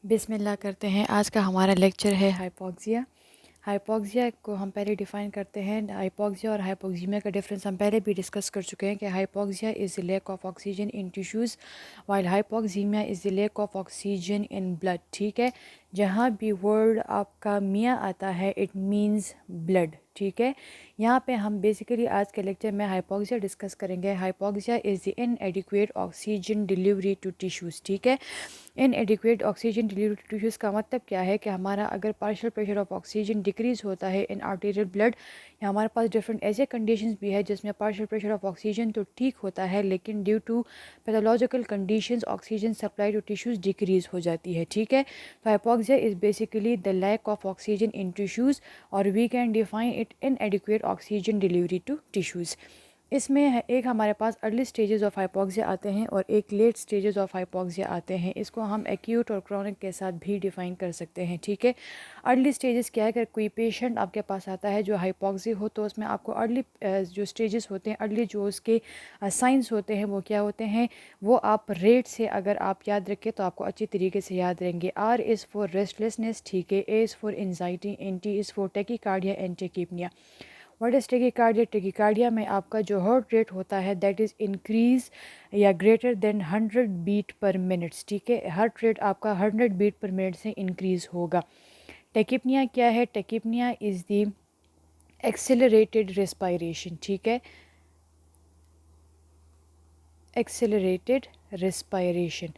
बिस्मिल्लाह करते हैं। आज का हमारा लेक्चर है हाइपोक्सिया। हाइपोक्सिया को हम पहले डिफ़ाइन करते हैं। हाइपोक्सिया और हाइपोक्सीमिया का डिफरेंस हम पहले भी डिस्कस कर चुके हैं कि hypoxia is the lack of oxygen in tissues while hypoxaemia is the lack of oxygen in blood. ठीक है, जहाँ भी वर्ड आपका मियाँ आता है इट मींस ब्लड। ठीक है, यहाँ पे हम बेसिकली आज के लेक्चर में हाइपोक्सिया डिस्कस करेंगे। Hypoxia is the inadequate oxygen delivery to tissues. ठीक है, inadequate oxygen delivery to tissues का मतलब क्या है कि हमारा अगर partial pressure of oxygen decrease होता है इन आर्टेरियल ब्लड, या हमारे पास डिफरेंट ऐसे कंडीशंस भी है जिसमें पार्शियल प्रेशर ऑफ ऑक्सीजन तो ठीक होता है लेकिन due to pathological conditions oxygen supply to tissues decrease हो जाती है। ठीक है, तो hypoxia is basically the lack of oxygen in tissues और we can define it inadequate oxygen delivery to tissues. इसमें एक हमारे पास अर्ली स्टेजेस ऑफ हाइपोक्सिया आते हैं और एक लेट स्टेजेस ऑफ हाइपोक्सिया आते हैं। इसको हम एक्यूट और क्रॉनिक के साथ भी डिफ़ाइन कर सकते हैं। ठीक है, अर्ली स्टेजेस क्या है, अगर कोई पेशेंट आपके पास आता है जो हाइपोक्सिया हो तो उसमें आपको अर्ली जो स्टेजेस होते हैं, अर्ली जो उसके साइंस होते हैं वो क्या होते हैं, वो आप रेट से अगर आप याद रखें तो आपको अच्छी तरीके से याद रहेंगे। आर इज़ फॉर रेस्टलेसनेस, ठीक है, A is for anxiety, and T is for tachycardia and tachypnoea. What is tachycardia? Tachycardia में आपका जो हार्ट रेट होता है दैट इज़ इंक्रीज या greater than 100 beat per minutes. ठीक है, हार्ट रेट आपका 100 बीट पर मिनट से इंक्रीज़ होगा। टेकीपनिया क्या है? टेकीपनिया इज़ द एक्सेलरेटेड रेस्पायरेशन। ठीक है, accelerated respiration.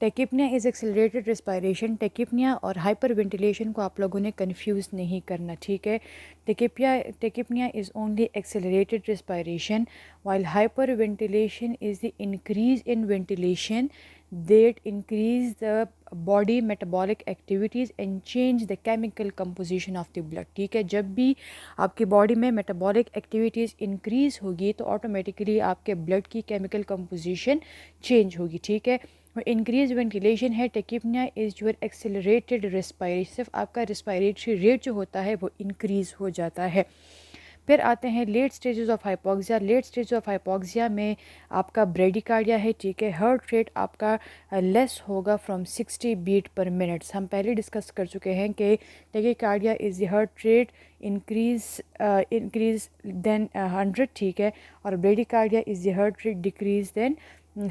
Tachypnoea is accelerated respiration. Tachypnoea और हाइपर वेंटिलेशन को आप लोगों ने कंफ्यूज नहीं करना। ठीक है, tachypnoea is only accelerated respiration while hyper ventilation is the increase in ventilation that increase the body metabolic activities and change the chemical composition of the blood। ठीक है, जब भी आपकी बॉडी में मेटाबॉलिक एक्टिविटीज़ इंक्रीज़ होगी तो automatically आपके blood की केमिकल कंपोजिशन चेंज होगी। ठीक है, इंक्रीज वेंटिलेशन है। Tachypnoea is your accelerated respiration, सिर्फ आपका रेस्पायरेटरी रेट जो होता है वो इंक्रीज़ हो जाता है। फिर आते हैं late stages of hypoxia. Late stage of hypoxia में आपका ब्रेडिकार्डिया है। ठीक है, हार्ट रेट आपका लेस होगा फ्रॉम 60 बीट पर मिनट्स। हम पहले डिस्कस कर चुके हैं कि tachycardia is the heart rate increase then 100। ठीक है, और bradycardia is the heart rate decrease then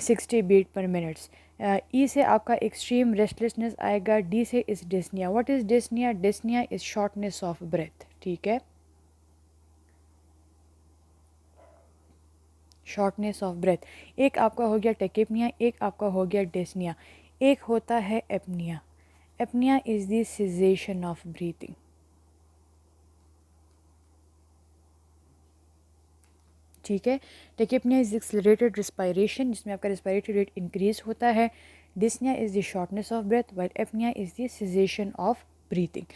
60 beat per minutes. E से आपका एक्सट्रीम रेस्टलेसनेस आएगा। डी से is dyspnoea. What is dyspnoea? Dyspnoea is shortness of breath. ठीक है, shortness of breath. एक आपका हो गया टेकिपनिया, एक आपका हो गया डिस्निया, एक होता है apnoea. Apnoea is the cessation of breathing. ठीक है, टेकिपनिया इज़ एक्सेलरेटेड रिस्पायरेशन जिसमें आपका रेस्पायरेटरी रेट इंक्रीज होता है। Dyspnoea is the shortness of breath while apnoea is the cessation of breathing.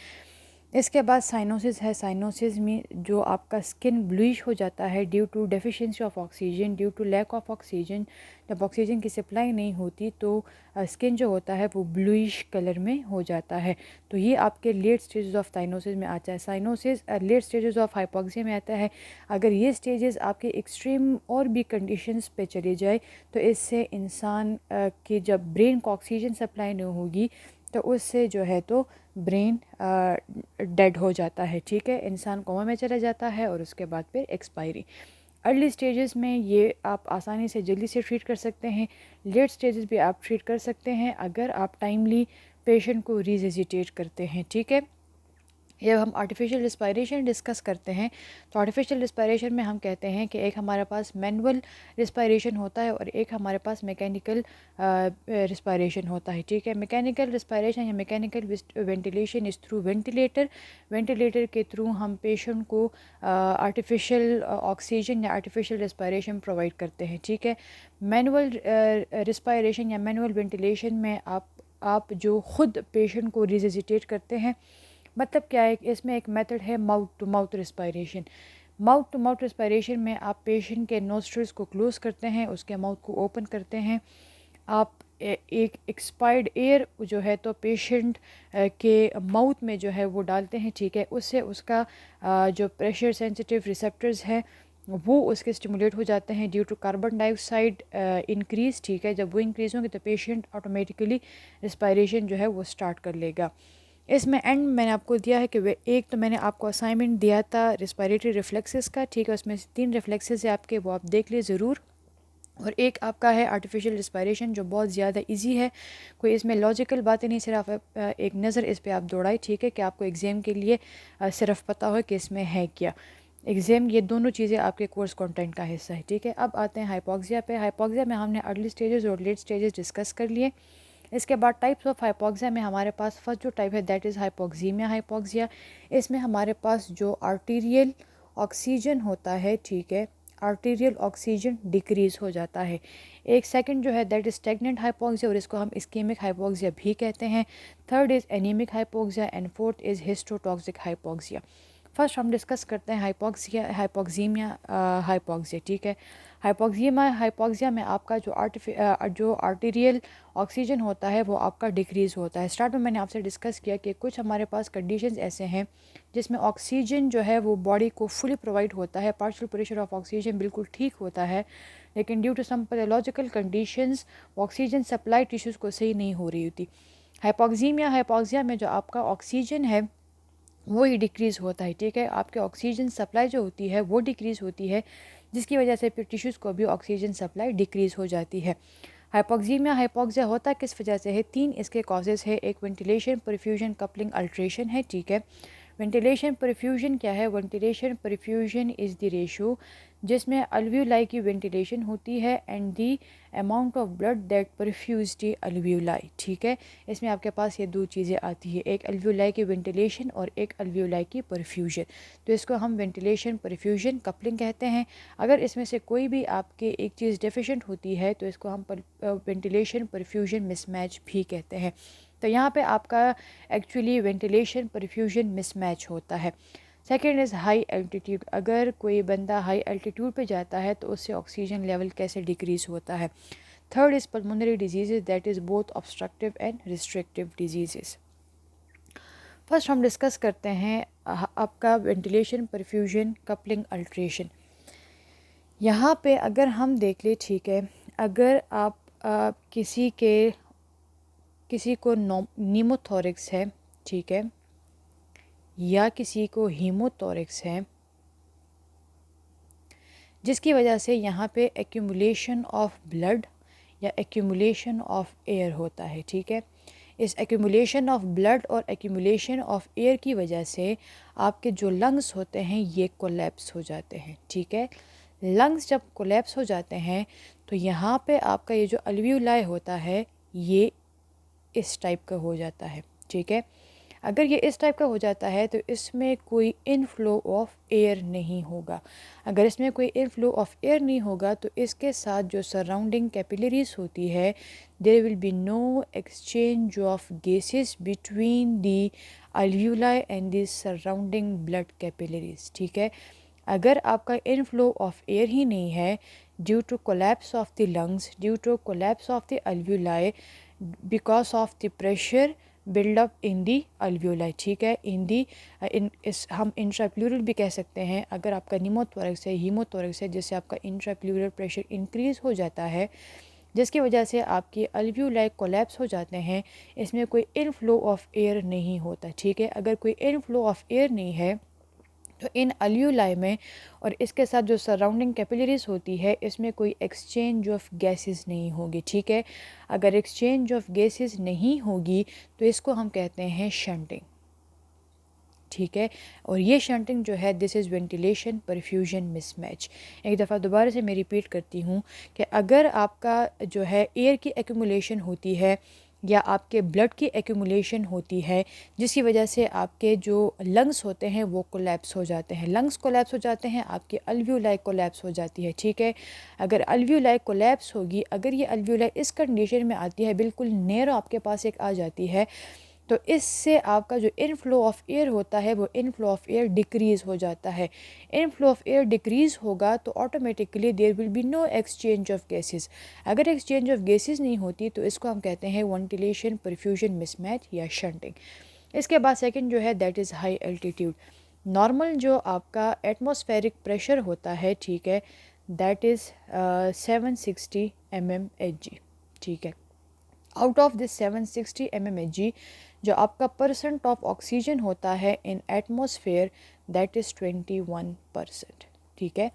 इसके बाद साइनोसिस है। साइनोसिस में जो आपका स्किन ब्लूइश हो जाता है due to deficiency of oxygen, due to lack of oxygen. जब ऑक्सीजन की सप्लाई नहीं होती तो स्किन जो होता है वो ब्लूइश कलर में हो जाता है। तो ये आपके लेट स्टेजेस ऑफ साइनोसिस में आता है। Cyanosis late stages of hypoxia में आता है। अगर ये स्टेजेस आपके एक्सट्रीम और भी कंडीशंस पे चले जाए तो इससे इंसान की जब ब्रेन को ऑक्सीजन सप्लाई नहीं होगी तो उससे जो है तो ब्रेन डेड हो जाता है। ठीक है, इंसान कोमा में चला जाता है और उसके बाद फिर एक्सपायरी। अर्ली स्टेजेस में ये आप आसानी से जल्दी से ट्रीट कर सकते हैं। लेट स्टेजेस भी आप ट्रीट कर सकते हैं अगर आप टाइमली पेशेंट को रिजिटेट करते हैं। ठीक है, जब हम आर्टिफिशियल रिस्पायरेशन डिस्कस करते हैं तो आर्टिफिशियल रिस्पायरेशन में हम कहते हैं कि एक हमारे पास मैनुअल रिस्पायरेशन होता है और एक हमारे पास मैकेनिकल रिस्पायरेशन होता है। ठीक है, मैकेनिकल रिस्पायरेशन या mechanical ventilation is through ventilator. Ventilator के थ्रू हम पेशेंट को आर्टिफिशियल ऑक्सीजन या आर्टिफिशियल रिस्पायरेशन प्रोवाइड करते हैं। ठीक है, मैनुअल रिस्पायरेशन या मैनुअल वेंटिलेशन में आप जो ख़ुद पेशेंट को रिजिटेट करते हैं, मतलब क्या है, इसमें एक मेथड है mouth to mouth respiration. Mouth to mouth respiration में आप पेशेंट के नोस्ट्रल्स को क्लोज़ करते हैं, उसके माउथ को ओपन करते हैं। आप एक एक्सपायर्ड एयर जो है तो पेशेंट के माउथ में जो है वो डालते हैं। ठीक है, उससे उसका जो प्रेशर सेंसिटिव रिसेप्टर्स हैं वो उसके स्टिमुलेट हो जाते हैं due to carbon dioxide increase, ठीक है। जब वो इंक्रीज़ होंगे तो पेशेंट ऑटोमेटिकली रिस्पायरेशन जो है वो स्टार्ट कर लेगा। इसमें एंड मैंने आपको दिया है कि वे एक तो मैंने आपको असाइनमेंट दिया था रिस्पायरेटरी रिफ्लेक्सेस का, ठीक है। उसमें से 3 रिफ्लेक्सेस है आपके, वो आप देख लिए ज़रूर। और एक आपका है आर्टिफिशियल रिस्पायरेशन जो बहुत ज़्यादा इजी है, कोई इसमें लॉजिकल बातें नहीं, सिर्फ एक नज़र इस पे आप दौड़ाई, ठीक है, कि आपको एग्ज़ाम के लिए सिर्फ पता हो कि इसमें है क्या। एग्ज़ाम ये दोनों चीज़ें आपके कोर्स कंटेंट का हिस्सा है, ठीक है। अब आते हैं हाइपोक्सिया पे। हाइपोक्सिया में हमने अर्ली स्टेजेस और लेट स्टेजेस डिस्कस कर लिए। इसके बाद टाइप्स ऑफ हाइपोक्सिया में हमारे पास फर्स्ट जो टाइप है दैट इज़ हाइपोक्सीमिया हाइपोक्सिया। इसमें हमारे पास जो आर्टीरियल ऑक्सीजन होता है, ठीक है, आर्टीरियल ऑक्सीजन डिक्रीज़ हो जाता है। एक सेकंड जो है दैट इज़ स्टेगनेंट हाइपोक्सिया और इसको हम इस्कीमिक हाइपोक्सिया भी कहते हैं। Third is anaemic hypoxia and fourth is histotoxic hypoxia. First हम डिस्कस करते हैं हाइपोक्सीमिया हाइपोक्सिया, ठीक है। हाइपोक्सिया में आपका जो आर्टीरियल ऑक्सीजन होता है वो आपका डिक्रीज़ होता है। स्टार्ट में मैंने आपसे डिस्कस किया कि कुछ हमारे पास कंडीशंस ऐसे हैं जिसमें ऑक्सीजन जो है वो बॉडी को फुली प्रोवाइड होता है, पार्शियल प्रेशर ऑफ ऑक्सीजन बिल्कुल ठीक होता है, लेकिन due to some pathological conditions oxygen supply tissues को सही नहीं हो रही होती। हाइपोक्सिया में जो आपका ऑक्सीजन है वो ही डिक्रीज़ होता है, ठीक है। आपके ऑक्सीजन सप्लाई जो होती है वो डिक्रीज़ होती है, जिसकी वजह से फिर टिश्यूज़ को भी ऑक्सीजन सप्लाई डिक्रीज़ हो जाती है। हाइपोक्सिया होता किस वजह से है? 3 इसके कॉजेज़ है। एक वेंटिलेशन, परफ्यूजन, कपलिंग, अल्ट्रेशन है, ठीक है। वेंटिलेशन परफ्यूजन क्या है? Ventilation perfusion is the ratio जिसमें अल्वियोलाई की वेंटिलेशन होती है and the amount of blood that perfuse the alveoli, ठीक है। इसमें आपके पास ये 2 चीज़ें आती है, एक अल्वियोलाई की वेंटिलेशन और एक अल्वियोलाई की परफ्यूजन। तो इसको हम वेंटिलेशन परफ्यूजन कपलिंग कहते हैं। अगर इसमें से कोई भी आपके एक चीज़ डेफिशिएंट होती है तो इसको हम वेंटिलेशन परफ्यूजन मिसमैच भी कहते हैं। तो यहाँ पे आपका एक्चुअली वेंटिलेशन परफ्यूजन मिसमैच होता है। Second is high altitude. अगर कोई बंदा हाई एल्टीट्यूड पे जाता है तो उससे ऑक्सीजन लेवल कैसे डिक्रीज़ होता है। Third is pulmonary disease that is both obstructive and restrictive disease. First हम डिस्कस करते हैं आपका वेंटिलेशन परफ्यूजन कपलिंग अल्ट्रेशन। यहाँ पे अगर हम देख ले, ठीक है, अगर आप किसी को नीमोथोरिक्स है, ठीक है, या किसी को हीमोथोरिक्स है, जिसकी वजह से यहाँ पे एक्यूमुलेशन ऑफ ब्लड या एक्यूमुलेशन ऑफ एयर होता है, ठीक है। इस एक्यूमुलेशन ऑफ ब्लड और एक्यूमुलेशन ऑफ एयर की वजह से आपके जो लंग्स होते हैं ये कोलैप्स हो जाते हैं, ठीक है। लंग्स जब कोलैप्स हो जाते हैं तो यहाँ पे आपका ये जो अल्वियोलाई होता है ये इस टाइप का हो जाता है, ठीक है। अगर ये इस टाइप का हो जाता है तो इसमें कोई इनफ्लो ऑफ एयर नहीं होगा। अगर इसमें कोई इनफ्लो ऑफ एयर नहीं होगा तो इसके साथ जो सराउंडिंग कैपिलरीज होती है there will be no exchange of gases between the alveoli and the surrounding blood capillaries, ठीक है। अगर आपका इनफ्लो ऑफ एयर ही नहीं है due to collapse of the lungs, due to collapse of the alveoli, because of the pressure buildup in the alveoli, ठीक है। हम इंट्राप्लूरल भी कह सकते हैं। अगर आपका नीमोथोरैक्स है, हीमोथोरैक्स है, जिससे आपका इंट्राप्लूरल प्रेशर इंक्रीज़ हो जाता है, जिसकी वजह से आपके अल्वियोलाई कोलैप्स हो जाते हैं, इसमें कोई इनफ्लो ऑफ एयर नहीं होता, ठीक है। अगर कोई इनफ्लो ऑफ एयर नहीं है तो इन अल्वियोलाई में और इसके साथ जो सराउंडिंग कैपिलरीज होती है इसमें कोई एक्सचेंज ऑफ गैसेस नहीं होगी, ठीक है। अगर एक्सचेंज ऑफ गैसेस नहीं होगी तो इसको हम कहते हैं शंटिंग, ठीक है। और ये शंटिंग जो है this is ventilation perfusion mismatch. एक दफ़ा दोबारा से मैं रिपीट करती हूँ कि अगर आपका जो है एयर की एक्यूमुलेशन होती है या आपके ब्लड की एक्यूमुलेशन होती है जिसकी वजह से आपके जो लंग्स होते हैं वो कोलैप्स हो जाते हैं, लंग्स कोलैप्स हो जाते हैं, आपकी अल्वियोलाई कोलैप्स हो जाती है, ठीक है। अगर अल्वियोलाई कोलैप्स होगी, अगर ये अल्वियोलाई इस कंडीशन में आती है बिल्कुल नैरो आपके पास एक आ जाती है, तो इससे आपका जो इनफ्लो ऑफ एयर होता है वो इनफ्लो ऑफ एयर डिक्रीज़ हो जाता है। इनफ्लो ऑफ एयर डिक्रीज़ होगा तो automatically there will be no exchange of gases. अगर एक्सचेंज ऑफ गैसेस नहीं होती तो इसको हम कहते हैं वेंटिलेशन परफ्यूजन मिसमैच या शंटिंग। इसके बाद सेकंड जो है that is high altitude. Normal जो आपका एटमॉस्फेरिक प्रेशर होता है, ठीक है, दैट इज़ 760 mmHg, ठीक है। आउट ऑफ दिस 760 mmHg जो आपका परसेंट ऑफ ऑक्सीजन होता है इन एटमॉस्फेयर दैट इज़ 21%, ठीक है।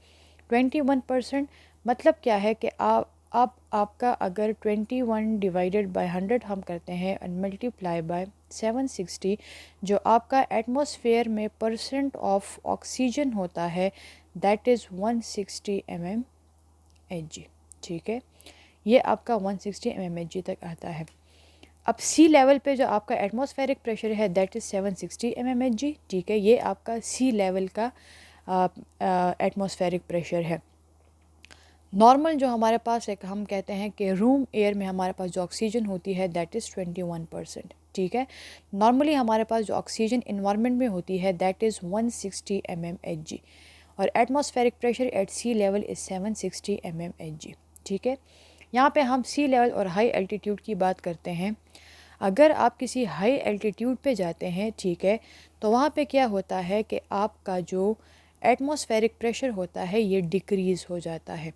21% मतलब क्या है कि आप आपका अगर 21 डिवाइडेड बाय 100 हम करते हैं एंड मल्टीप्लाई बाय 760 जो आपका एटमॉस्फेयर में परसेंट ऑफ ऑक्सीजन होता है दैट इज़ 160 mmHg, ठीक है। ये आपका 160 mmHg तक आता है। अब सी लेवल पे जो आपका एटमॉस्फेरिक प्रेशर है दैट इज़ 760 mmHg, ठीक है। ये आपका सी लेवल का एटमॉस्फेरिक प्रेशर है। नॉर्मल जो हमारे पास एक हम कहते हैं कि रूम एयर में हमारे पास जो ऑक्सीजन होती है दैट इज़ 21%, ठीक है। नॉर्मली हमारे पास जो ऑक्सीजन इन्वायरमेंट में होती है दैट इज़ 160 mmHg और atmospheric pressure at sea level is 760 mmHg, ठीक है। यहाँ पे हम सी लेवल और हाई एल्टीट्यूड की बात करते हैं। अगर आप किसी हाई एल्टीट्यूड पे जाते हैं, ठीक है, तो वहाँ पे क्या होता है कि आपका जो एटमॉस्फेरिक प्रेशर होता है ये डिक्रीज़ हो जाता है।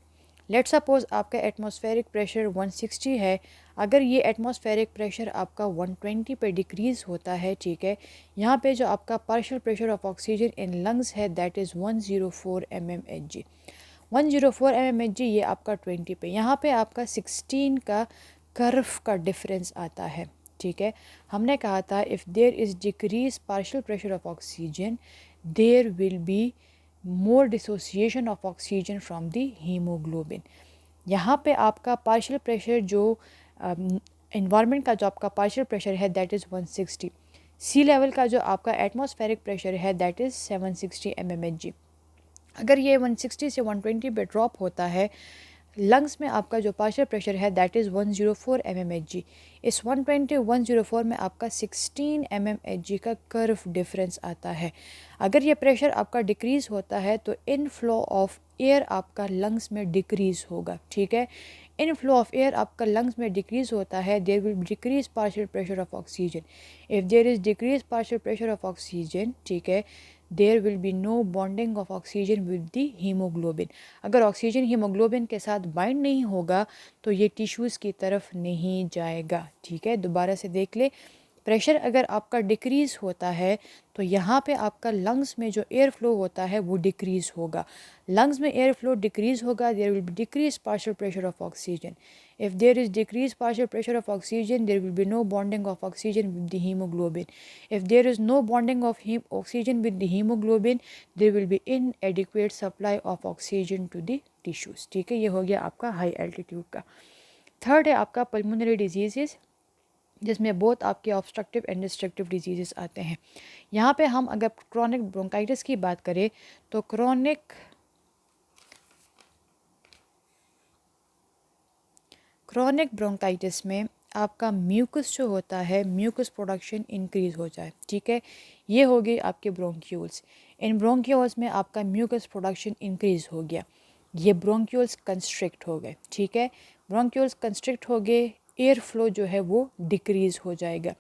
लेट सपोज़ आपका एटमॉस्फेरिक प्रेशर 160 है, अगर ये एटमॉस्फेरिक प्रेशर आपका 120 पे डिक्रीज़ होता है, ठीक है, यहाँ पे जो आपका partial pressure of oxygen in lungs है दैट इज़ 104 mmHg। 104 mmHg ये आपका 20 पे, यहाँ पे आपका 16 का कर्व का डिफरेंस आता है, ठीक है। हमने कहा था if there is decrease partial pressure of oxygen there will be more dissociation of oxygen from the haemoglobin. यहाँ पे आपका पार्शियल प्रेशर जो इन्वायरमेंट का जो आपका पार्शियल प्रेशर है दैट इज़ 160, सी लेवल का जो आपका एटमॉस्फेरिक प्रेशर है दैट इज़ 760 mmHg। अगर ये 160 से 120 पे ड्रॉप होता है, लंग्स में आपका जो पार्शियल प्रेशर है दैट इज़ 104 mmHg। इस 120 104 में आपका 16 mmHg का कर्व डिफरेंस आता है। अगर ये प्रेशर आपका डिक्रीज़ होता है तो इनफ्लो ऑफ एयर आपका लंग्स में डिक्रीज़ होगा, ठीक है। इनफ्लो ऑफ एयर आपका लंग्स में डिक्रीज़ होता है, there will decrease partial pressure of oxygen. If there is decrease partial pressure of oxygen, ठीक है, there will be no bonding of oxygen with the haemoglobin. अगर ऑक्सीजन हीमोग्लोबिन के साथ bind नहीं होगा तो ये टिश्यूज़ की तरफ नहीं जाएगा, ठीक है। दोबारा से देख ले, प्रेशर अगर आपका डिक्रीज़ होता है तो यहाँ पे आपका लंग्स में जो एयर फ्लो होता है वो डिक्रीज़ होगा। लंग्स में एयर फ्लो डिक्रीज़ होगा, there will be decrease partial pressure of oxygen. If there is decrease partial pressure of oxygen there will be no bonding of oxygen with the haemoglobin. If there is no bonding of oxygen with the hemoglobin, there will be inadequate supply of oxygen to the tissues, ठीक है। ये हो गया आपका high altitude का। Third है आपका pulmonary disease, जिसमें बहुत आपके ऑब्स्ट्रक्टिव एंड डिस्ट्रक्टिव डिजीज़ आते हैं। यहाँ पे हम अगर क्रॉनिक ब्रोंकाइटिस की बात करें तो क्रॉनिक ब्रोंकाइटिस में आपका म्यूकस जो होता है, म्यूकस प्रोडक्शन इंक्रीज़ हो जाए, ठीक है। ये हो गई आपके ब्रोंक्यूल्स। इन ब्रोंक्यूल्स में आपका म्यूकस प्रोडक्शन इंक्रीज़ हो गया, ये ब्रोंक्यूल्स कंस्ट्रिक्ट हो गए, ठीक है। ब्रोंक्यूल्स कंस्ट्रिक्ट हो गए, एयर फ्लो जो है वो डिक्रीज़ हो जाएगा।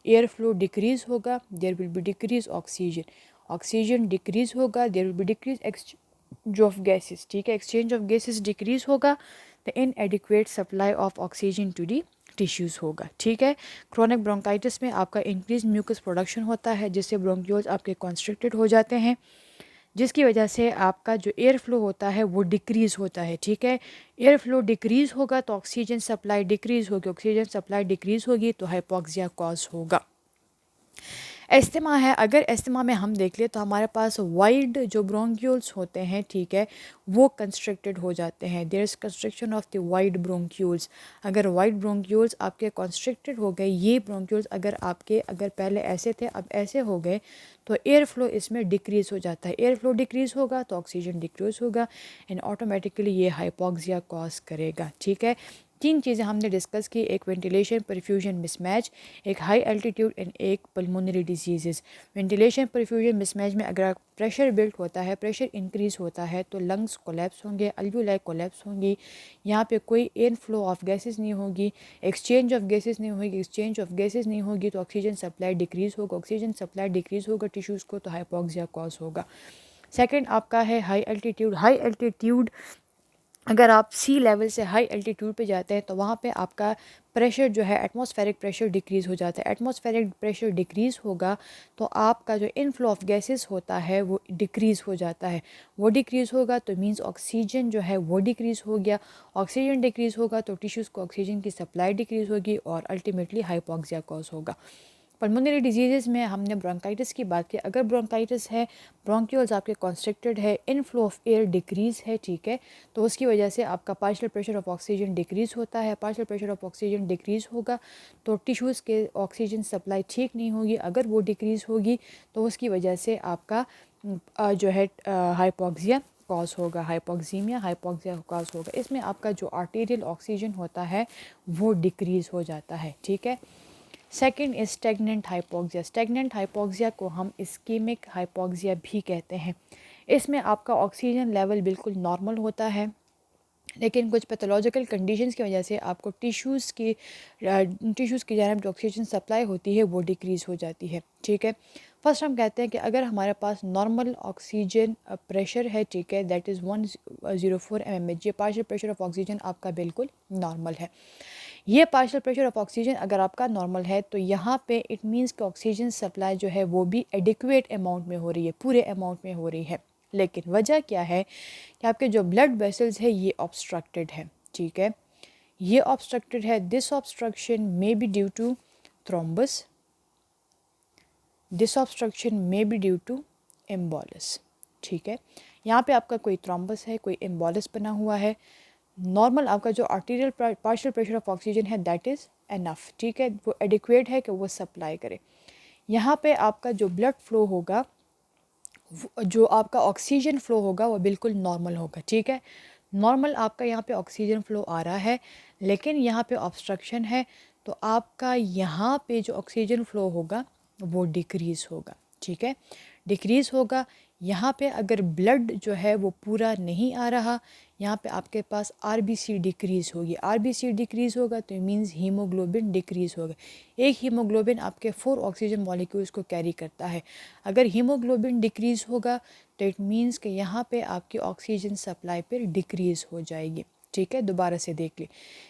एयर फ्लो डिक्रीज़ होगा, there will be decrease oxygen. Oxygen decrease होगा, there will be decrease exchange of gases, ठीक है। एक्सचेंज ऑफ गैसेस डिक्रीज़ होगा, the inadequate supply of oxygen to the tissues होगा, ठीक है। क्रोनिक ब्रोंकाइटिस में आपका इंक्रीज म्यूकस प्रोडक्शन होता है जिससे ब्रोंक्यूल्स आपके कॉन्स्ट्रिक्टेड हो जाते हैं, जिसकी वजह से आपका जो एयर फ्लो होता है वो डिक्रीज़ होता है, ठीक है। एयर फ्लो डिक्रीज़ होगा तो ऑक्सीजन सप्लाई डिक्रीज़ होगी, ऑक्सीजन सप्लाई डिक्रीज़ होगी तो हाइपोक्सिया कॉज होगा। एस्थमा है, अगर एस्थमा में हम देख ले तो हमारे पास वाइड जो ब्रोंक्यूल्स होते हैं, ठीक है, वो कंस्ट्रिक्टेड हो जाते हैं। There is constriction of the wide bronchioles. अगर वाइड ब्रोंक्यूल्स आपके कंस्ट्रिक्टेड हो गए, ये ब्रोंक्यूल्स अगर पहले ऐसे थे अब ऐसे हो गए तो एयर फ्लो इसमें डिक्रीज़ हो जाता है। एयर फ्लो डिक्रीज़ होगा तो ऑक्सीजन डिक्रीज़ होगा एंड ऑटोमेटिकली ये हाइपोक्सिया कॉज करेगा, ठीक है। तीन चीज़ें हमने डिस्कस की, एक वेंटिलेशन परफ्यूजन मिसमैच, एक हाई एल्टीट्यूड एंड एक pulmonary disease. Ventilation perfusion mismatch में अगर प्रेशर बिल्ड होता है, प्रेशर इंक्रीज़ होता है तो लंग्स कोलैप्स होंगे, अल्वुलाई कोलैप्स होंगी, यहाँ पे कोई एयर फ्लो ऑफ गैसेस नहीं होगी, एक्सचेंज ऑफ गैसेस नहीं होगी, एक्सचेंज ऑफ गैसेस नहीं होगी तो ऑक्सीजन सप्लाई डिक्रीज़ होगा, ऑक्सीजन सप्लाई डिक्रीज़ होगा टिश्यूज़ को तो हाइपोक्सिया कॉज होगा। सेकंड आपका है हाई एल्टीट्यूड। हाई एल्टीट्यूड अगर आप सी लेवल से हाई एल्टीट्यूड पे जाते हैं तो वहाँ पे आपका प्रेशर जो है एटमॉस्फेरिक प्रेशर डिक्रीज़ हो जाता है। एटमॉस्फेरिक प्रेशर डिक्रीज़ होगा तो आपका जो इनफ्लो ऑफ गैसेस होता है वो डिक्रीज़ हो जाता है। वो डिक्रीज़ होगा तो मींस ऑक्सीजन जो है वो डिक्रीज़ हो गया। ऑक्सीजन डिक्रीज़ होगा तो टिश्यूज़ को ऑक्सीजन की सप्लाई डिक्रीज़ होगी और अल्टीमेटली हाइपोक्सिया कॉज होगा। पल्मोनरी डिजीज़ में हमने ब्रोंकाइटिस की बात की। अगर ब्रोंकाइटिस है, ब्रोंक्यूल्स आपके कॉन्स्ट्रिक्टेड है, इनफ्लो ऑफ एयर डिक्रीज़ है, ठीक है, तो उसकी वजह से आपका partial pressure of oxygen decrease होता है। Partial pressure of oxygen decrease होगा तो टिश्यूज़ के ऑक्सीजन सप्लाई ठीक नहीं होगी। अगर वो डिक्रीज़ होगी तो उसकी वजह से आपका जो है हाइपोक्सिया कॉज होगा, हाइपोक्सिया कॉज होगा। इसमें आपका जो आर्टेरियल ऑक्सीजन होता है वो डिक्रीज़ हो जाता है, ठीक है। Second is stagnant hypoxia. Stagnant hypoxia को हम इस्कीमिक हाइपोक्सिया भी कहते हैं। इसमें आपका ऑक्सीजन लेवल बिल्कुल नॉर्मल होता है लेकिन कुछ पैथोलॉजिकल कंडीशंस की वजह से आपको टिश्यूज़ की जानब जो ऑक्सीजन सप्लाई होती है वो डिक्रीज़ हो जाती है, ठीक है। फर्स्ट हम कहते हैं कि अगर हमारे पास नॉर्मल ऑक्सीजन प्रेशर है, ठीक है, दैट इज़ 104 mmHg, ये पार्शियल प्रेशर ऑफ ऑक्सीजन आपका बिल्कुल नॉर्मल है। ये पार्शियल प्रेशर ऑफ ऑक्सीजन अगर आपका नॉर्मल है तो यहाँ पे इट मीन्स कि ऑक्सीजन सप्लाई जो है वो भी एडिक्वेट अमाउंट में हो रही है, पूरे अमाउंट में हो रही है। लेकिन वजह क्या है कि आपके जो ब्लड वेसल्स है ये ऑब्स्ट्रक्टेड है, ठीक है, ये ऑब्स्ट्रक्टेड है। This obstruction may be due to thrombus, this obstruction may be due to embolus, ठीक है। यहाँ पे आपका कोई थ्रोम्बस है, कोई एम्बोलस बना हुआ है। नॉर्मल आपका जो arterial partial pressure of oxygen है दैट इज़ एनफ, ठीक है, वो एडिक्वेट है कि वो सप्लाई करे। यहाँ पे आपका जो ब्लड फ्लो होगा, जो आपका ऑक्सीजन फ़्लो होगा वो बिल्कुल नॉर्मल होगा, ठीक है। नॉर्मल आपका यहाँ पे ऑक्सीजन फ़्लो आ रहा है लेकिन यहाँ पे ऑब्स्ट्रक्शन है तो आपका यहाँ पे जो ऑक्सीजन फ़्लो होगा वो डिक्रीज़ होगा, ठीक है, डिक्रीज़ होगा। यहाँ पे अगर ब्लड जो है वो पूरा नहीं आ रहा, यहाँ पे आपके पास आरबीसी डिक्रीज़ होगी। आरबीसी डिक्रीज़ होगा तो मींस हीमोग्लोबिन डिक्रीज़ होगा। एक हीमोग्लोबिन आपके 4 ऑक्सीजन मॉलिक्यूल्स को कैरी करता है। अगर हीमोग्लोबिन डिक्रीज़ होगा तो इट मींस कि यहाँ पे आपकी ऑक्सीजन सप्लाई पर डिक्रीज़ हो जाएगी, ठीक है। दोबारा से देख ली,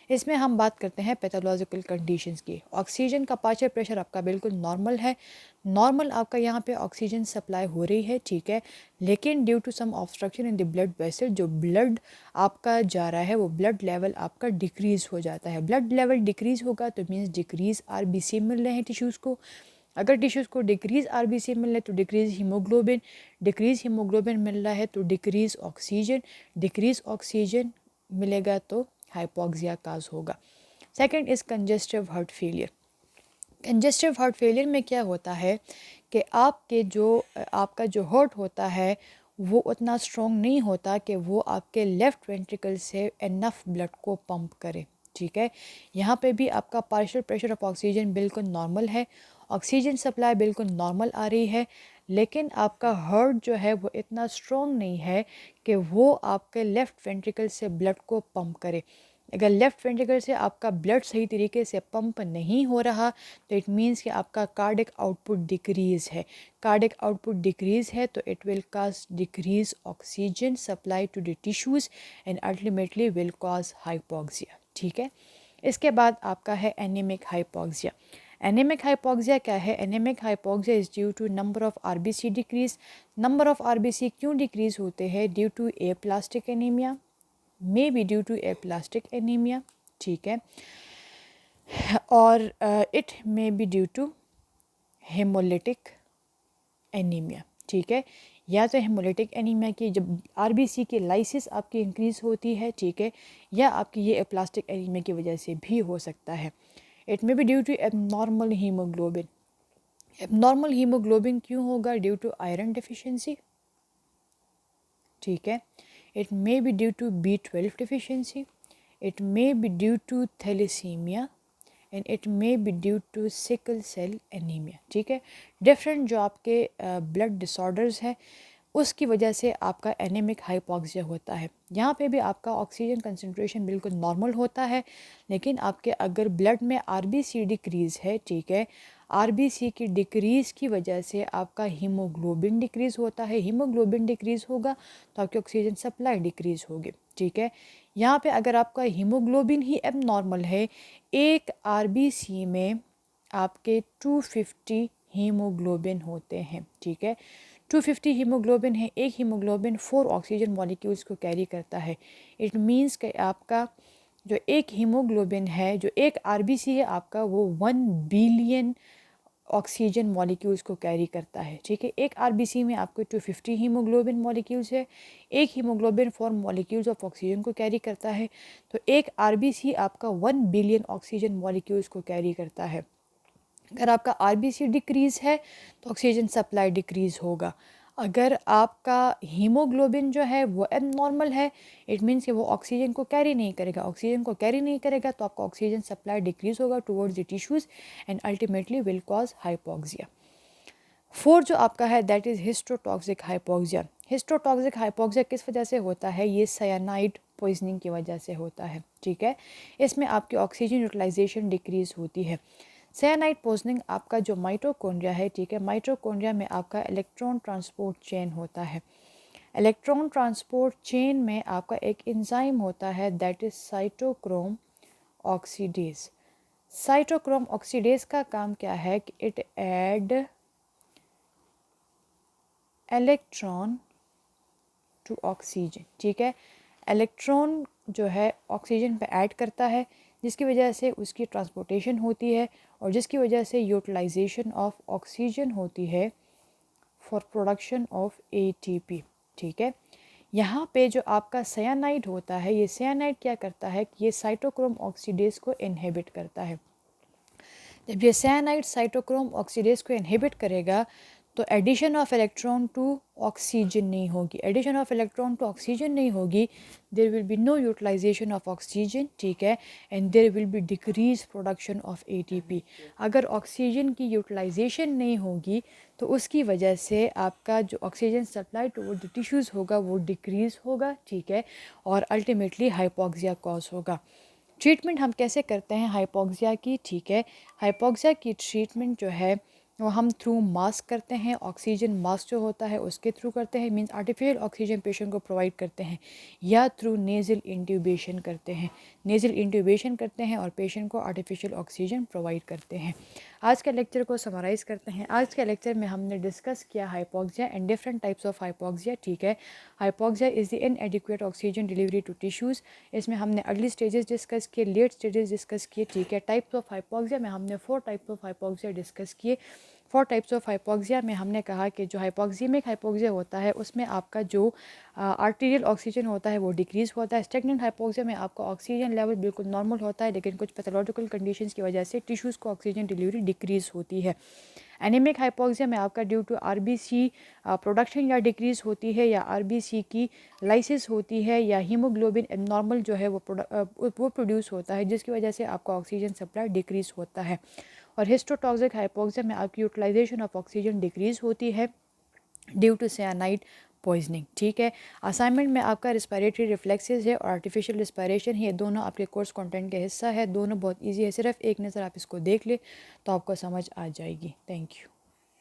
इसमें हम बात करते हैं पैथोलॉजिकल कंडीशंस की। ऑक्सीजन का पार्शियल प्रेशर आपका बिल्कुल नॉर्मल है, नॉर्मल आपका यहाँ पे ऑक्सीजन सप्लाई हो रही है, ठीक है, लेकिन due to some obstruction in the blood vessel जो ब्लड आपका जा रहा है वो ब्लड लेवल आपका डिक्रीज़ हो जाता है। ब्लड लेवल डिक्रीज़ होगा तो मीन्स डिक्रीज़ आरबीसी मिल रहे हैं टिश्यूज़ को। अगर टिश्यूज़ को डिक्रीज़ आरबीसी मिल रहा है तो डिक्रीज़ हीमोग्लोबिन, डिक्रीज़ हीमोग्लोबिन मिल रहा है तो डिक्रीज़ ऑक्सीजन, डिक्रीज़ ऑक्सीजन मिलेगा तो हाइपोक्सिया काज होगा। Second is congestive heart failure. Congestive heart failure में क्या होता है कि आपका जो हार्ट होता है वो उतना स्ट्रॉन्ग नहीं होता कि वो आपके लेफ़्ट वेंट्रिकल से इनफ ब्लड को पंप करे, ठीक है। यहाँ पे भी आपका पार्शियल प्रेशर ऑफ ऑक्सीजन बिल्कुल नॉर्मल है, ऑक्सीजन सप्लाई बिल्कुल नॉर्मल आ रही है, लेकिन आपका हार्ट जो है वो इतना स्ट्रॉन्ग नहीं है कि वो आपके लेफ़्ट वेंट्रिकल से ब्लड को पंप करे। अगर लेफ़्ट वेंट्रिकल से आपका ब्लड सही तरीके से पंप नहीं हो रहा तो इट मीन्स कि आपका कार्डिक आउटपुट डिक्रीज़ है। कार्डिक आउटपुट डिक्रीज़ है तो it will cause decrease oxygen supply to the tissues and ultimately will cause hypoxia, ठीक है। इसके बाद आपका है एनीमिक हाइपोक्सिया। एनीमिक हाइपोक्सिया क्या है? Anaemic hypoxia is due to number of RBC decrease. Number of RBC क्यों डिक्रीज़ होते हैं? Due to aplastic anaemia, may be due to aplastic anaemia, ठीक है, और it may be due to haemolytic anaemia, ठीक है। या तो हेमोलिटिक एनीमिया की जब आरबीसी की लाइसिस आपकी इंक्रीज़ होती है, ठीक है, या आपकी ये एप्लास्टिक एनीमिया की वजह से भी हो सकता है। It may be due to abnormal haemoglobin. Abnormal haemoglobin क्यों होगा? ड्यू टू आयरन डिफिशिएंसी, ठीक है। It may be due to B12 deficiency, it may be due to thalassemia and it may be due to sickle cell anaemia. ठीक है, different जो आपके blood disorders हैं उसकी वजह से आपका एनीमिक हाइपोक्सिया होता है। यहाँ पे भी आपका ऑक्सीजन कंसंट्रेशन बिल्कुल नॉर्मल होता है, लेकिन आपके अगर ब्लड में आरबीसी डिक्रीज़ है, ठीक है, आरबीसी की डिक्रीज़ की वजह से आपका हीमोग्लोबिन डिक्रीज़ होता है। हीमोग्लोबिन डिक्रीज़ होगा तो आपकी ऑक्सीजन सप्लाई डिक्रीज़ होगी। ठीक है, यहाँ पे अगर आपका हीमोग्लोबिन ही एब नॉर्मल है, एक आरबीसी में आपके 250 हीमोग्लोबिन होते हैं। ठीक है, 250 हीमोग्लोबिन है, एक हीमोग्लोबिन 4 ऑक्सीजन मॉलिक्यूल्स को कैरी करता है। इट मींस कि आपका जो एक हीमोग्लोबिन है, जो एक आरबीसी है आपका, वो 1 बिलियन ऑक्सीजन मॉलिक्यूल्स को कैरी करता है। ठीक है, एक आरबीसी में आपको 250 हीमोग्लोबिन मॉलिक्यूल्स है, एक हीमोग्लोबिन 4 मॉलिक्यूल्स ऑफ ऑक्सीजन को कैरी करता है। तो एक आरबीसी आपका 1 बिलियन ऑक्सीजन मॉलिक्यूल्स को कैरी करता है। अगर आपका आरबीसी डिक्रीज़ है तो ऑक्सीजन सप्लाई डिक्रीज़ होगा। अगर आपका हीमोग्लोबिन जो है वो एबनॉर्मल है, इट मीन्स कि वो ऑक्सीजन को कैरी नहीं करेगा। ऑक्सीजन को कैरी नहीं करेगा तो आपका ऑक्सीजन सप्लाई डिक्रीज़ होगा towards the tissues and ultimately will cause hypoxia. Fourth जो आपका है that is histotoxic hypoxia. हिस्टोटॉक्सिक hypoxia किस वजह से होता है? ये साइनाइड पॉइजनिंग की वजह से होता है। ठीक है, इसमें आपकी ऑक्सीजन यूटिलाइजेशन डिक्रीज़ होती है। साइनाइड पॉइजनिंग आपका जो माइटोकॉन्ड्रिया है, ठीक है, माइटोकॉन्ड्रिया में आपका इलेक्ट्रॉन ट्रांसपोर्ट चेन होता है। इलेक्ट्रॉन ट्रांसपोर्ट चेन में आपका एक एंजाइम होता है that is cytochrome oxidase. Cytochrome oxidase का काम क्या है कि it add electron to oxygen. ठीक है, इलेक्ट्रॉन जो है ऑक्सीजन पे ऐड करता है, जिसकी वजह से उसकी ट्रांसपोर्टेशन होती है और जिसकी वजह से यूटिलाइजेशन ऑफ ऑक्सीजन होती है फॉर प्रोडक्शन ऑफ एटीपी। ठीक है, यहाँ पे जो आपका साइनाइड होता है, ये साइनाइड क्या करता है कि ये साइटोक्रोम ऑक्सीडेज को इनहिबिट करता है। जब ये साइनाइड साइटोक्रोम ऑक्सीडेज को इनहिबिट करेगा तो addition of electron to oxygen नहीं होगी। Addition of electron to oxygen नहीं होगी, there will be no utilisation of oxygen. ठीक है, and there will be decrease production of ATP. अगर ऑक्सीजन की यूटिलाइजेशन नहीं होगी तो उसकी वजह से आपका जो oxygen supply toward the tissues होगा वो डिक्रीज़ होगा। ठीक है, और अल्टीमेटली हाइपोक्सिया कॉज होगा। ट्रीटमेंट हम कैसे करते हैं हाइपोक्सिया की? ठीक है, हाइपोक्सिया की ट्रीटमेंट जो है वो हम थ्रू मास्क करते हैं। ऑक्सीजन मास्क जो होता है उसके थ्रू करते हैं, मींस आर्टिफिशियल ऑक्सीजन पेशेंट को प्रोवाइड करते हैं, या थ्रू नेज़ल इंट्यूबेशन करते हैं। नेज़ल इंट्यूबेशन करते हैं और पेशेंट को आर्टिफिशियल ऑक्सीजन प्रोवाइड करते हैं। आज के लेक्चर को समराइज़ करते हैं। आज के लेक्चर में हमने डिस्कस किया hypoxia and different types of hypoxia. ठीक है, hypoxia is the inadequate oxygen delivery to tissues. इसमें हमने अर्ली स्टेजेस डिस्कस किए, लेट स्टेजेस डिस्कस किए। ठीक है, टाइप्स ऑफ हाइपोक्सिया में हमने 4 टाइप्स ऑफ हाइपोक्सिया डिस्कस किए। 4 टाइप्स ऑफ हाइपोक्सिया में हमने कहा कि जो हाइपोक्सीमिक हाइपोक्सिया होता है उसमें आपका जो आर्टीरियल ऑक्सीजन होता है वो डिक्रीज़ होता है। स्टैग्नेंट हाइपोक्सिया में आपका ऑक्सीजन लेवल बिल्कुल नॉर्मल होता है, लेकिन कुछ पैथोलॉजिकल कंडीशंस की वजह से टिश्यूज़ को ऑक्सीजन डिलीवरी डिक्रीज़ होती है। एनीमिक हाइपोक्सिया में आपका ड्यू टू आरबीसी प्रोडक्शन या डिक्रीज़ होती है, या आरबीसी की लाइसिस होती है, या हीमोग्लोबिन एबनॉर्मल जो है वो प्रोड्यूस होता है, जिसकी वजह से आपका ऑक्सीजन सप्लाई डिक्रीज़ होता है। और हिस्टोटॉक्सिक हाइपोक्सिया में आपकी यूटिलाइजेशन ऑफ ऑक्सीजन डिक्रीज़ होती है ड्यू टू साइनाइड पॉइजनिंग। ठीक है, असाइनमेंट में आपका रिस्पायरेटरी रिफ्लेक्सेस है और आर्टिफिशियल रिस्पायरेशन है, दोनों आपके कोर्स कंटेंट का हिस्सा है। दोनों बहुत इजी है, सिर्फ एक नज़र आप इसको देख ले तो आपको समझ आ जाएगी। Thank you.